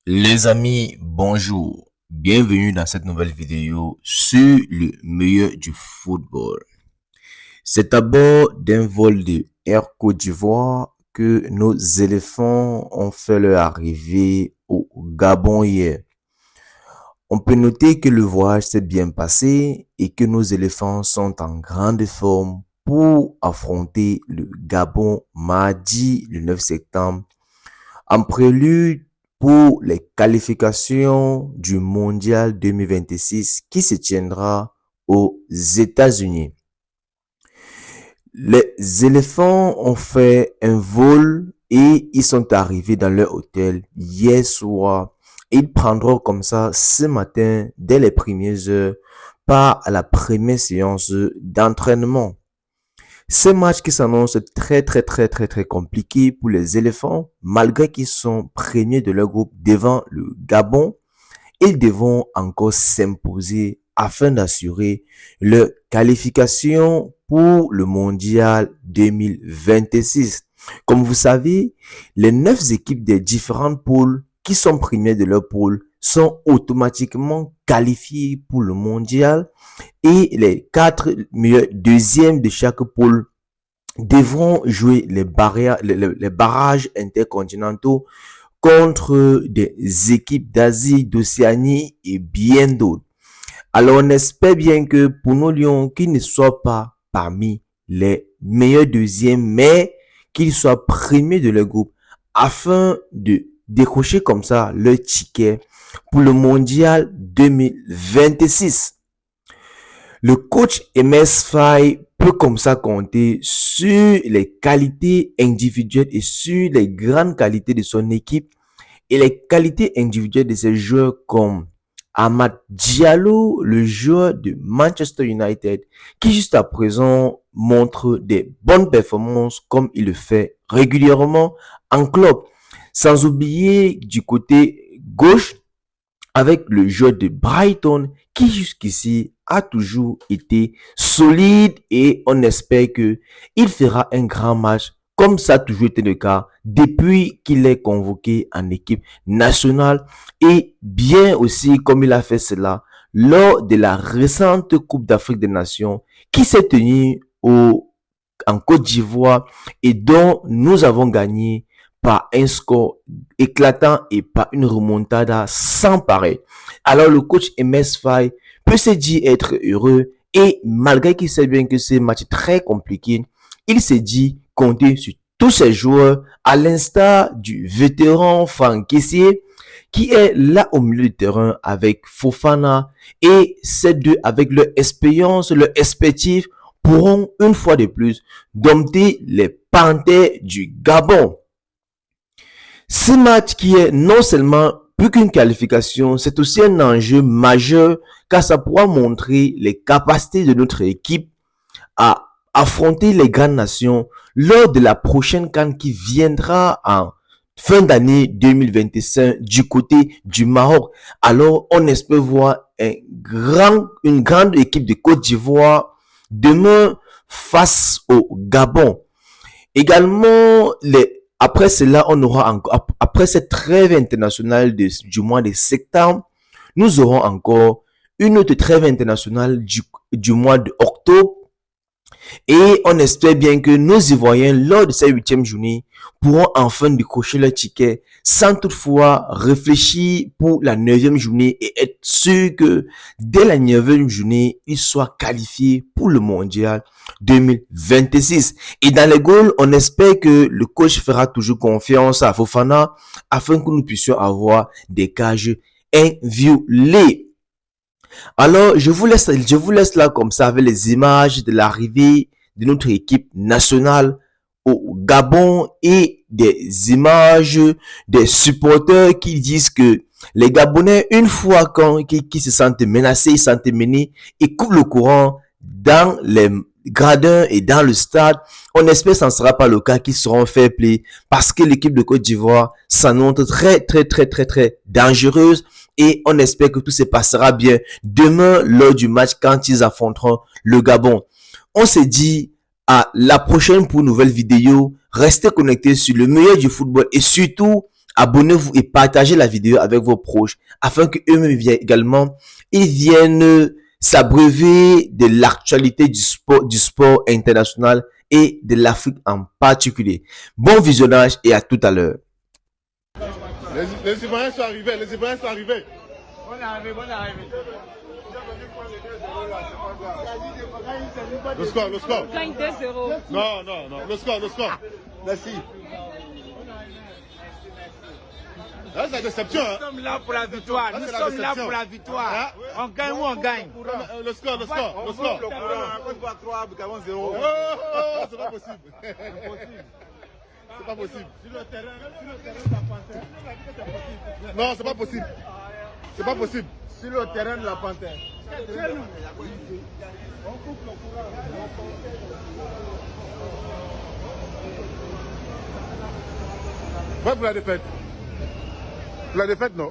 Les amis, bonjour. Bienvenue dans cette nouvelle vidéo sur le meilleur du football. C'est à bord d'un vol de Air Côte d'Ivoire que nos éléphants ont fait leur arrivée au Gabon hier. On peut noter que le voyage s'est bien passé et que nos éléphants sont en grande forme pour affronter le Gabon mardi le 9 septembre en prélude pour les qualifications du Mondial 2026 qui se tiendra aux États-Unis. Les éléphants ont fait un vol et ils sont arrivés dans leur hôtel hier soir. Ils prendront comme ça ce matin, dès les premières heures, part à la première séance d'entraînement. Ce match qui s'annonce très compliqué pour les éléphants, malgré qu'ils sont premiers de leur groupe devant le Gabon, ils devront encore s'imposer afin d'assurer leur qualification pour le mondial 2026. Comme vous savez, les 9 équipes des différentes poules qui sont premières de leur poule sont automatiquement qualifiées pour le mondial et les 4 meilleurs deuxièmes de chaque poule devront jouer les barrages intercontinentaux contre des équipes d'Asie, d'Océanie et bien d'autres. Alors on espère bien que pour nos lions, qu'ils ne soient pas parmi les meilleurs deuxièmes, mais qu'ils soient premiers de leur groupe afin de décrocher comme ça leur ticket pour le mondial 2026. Le coach MS Faye peut comme ça compter sur les qualités individuelles et sur les grandes qualités de son équipe et les qualités individuelles de ses joueurs comme Amad Diallo, le joueur de Manchester United, qui juste à présent montre des bonnes performances comme il le fait régulièrement en club. Sans oublier du côté gauche avec le joueur de Brighton qui jusqu'ici a toujours été solide et on espère que il fera un grand match comme ça a toujours été le cas depuis qu'il est convoqué en équipe nationale et bien aussi comme il a fait cela lors de la récente Coupe d'Afrique des Nations qui s'est tenue en Côte d'Ivoire et dont nous avons gagné par un score éclatant et par une remontada sans pareil. Alors le coach MS Faye peut se dire être heureux et malgré qu'il sait bien que c'est un match très compliqué, il s'est dit compter sur tous ses joueurs à l'instar du vétéran Franck Kessié qui est là au milieu du terrain avec Fofana et ces deux avec leur expérience, leur expertise pourront une fois de plus dompter les Panthères du Gabon. Ce match qui est non seulement plus qu'une qualification, c'est aussi un enjeu majeur car ça pourra montrer les capacités de notre équipe à affronter les grandes nations lors de la prochaine CAN qui viendra en fin d'année 2025 du côté du Maroc. Alors, on espère voir une grande équipe de Côte d'Ivoire demain face au Gabon. Également, après cela, on aura encore, après cette trêve internationale du mois de septembre, nous aurons encore une autre trêve internationale du mois d'octobre. Et on espère bien que nos Ivoiriens, lors de cette 8e journée, pourront enfin décrocher leur ticket sans toutefois réfléchir pour la 9e journée et être sûr que dès la 9e journée, ils soient qualifiés pour le mondial 2026. Et dans les goals, on espère que le coach fera toujours confiance à Fofana afin que nous puissions avoir des cages inviolées. Alors, je vous laisse là comme ça avec les images de l'arrivée de notre équipe nationale au Gabon et des images des supporters qui disent que les Gabonais, une fois qui se sentent menacés, ils se sentent menés, ils coupent le courant dans les gradins et dans le stade. On espère que ça ne sera pas le cas, qu'ils seront fair play parce que l'équipe de Côte d'Ivoire s'annonce très dangereuse et on espère que tout se passera bien demain lors du match quand ils affronteront le Gabon. On se dit à la prochaine pour une nouvelle vidéo. Restez connectés sur le meilleur du football et surtout abonnez-vous et partagez la vidéo avec vos proches afin que eux-mêmes également, ils viennent s'abreuver de l'actualité du sport international et de l'Afrique en particulier. Bon visionnage et à tout à l'heure. Les Ivoiriens sont arrivés, les Ivoiriens sont arrivés. On est arrivé, on est arrivé. Le score, le score. Gagne 2-0. Non, non, non, le score, le score. Merci. Là, c'est la déception. Hein. Nous sommes là pour la victoire. Là, Nous c'est la sommes là déception. pour la victoire. Hein? On gagne ou on gagne. Le score, le score, le score. Côte d'Ivoire 3, Gabon 0. Oh, c'est pas possible. C'est pas possible. Sur le terrain, la panthère. Non, c'est pas possible. C'est pas possible. Sur le terrain de la panthère. Ouais, pour la défaite. Pour la défaite, non.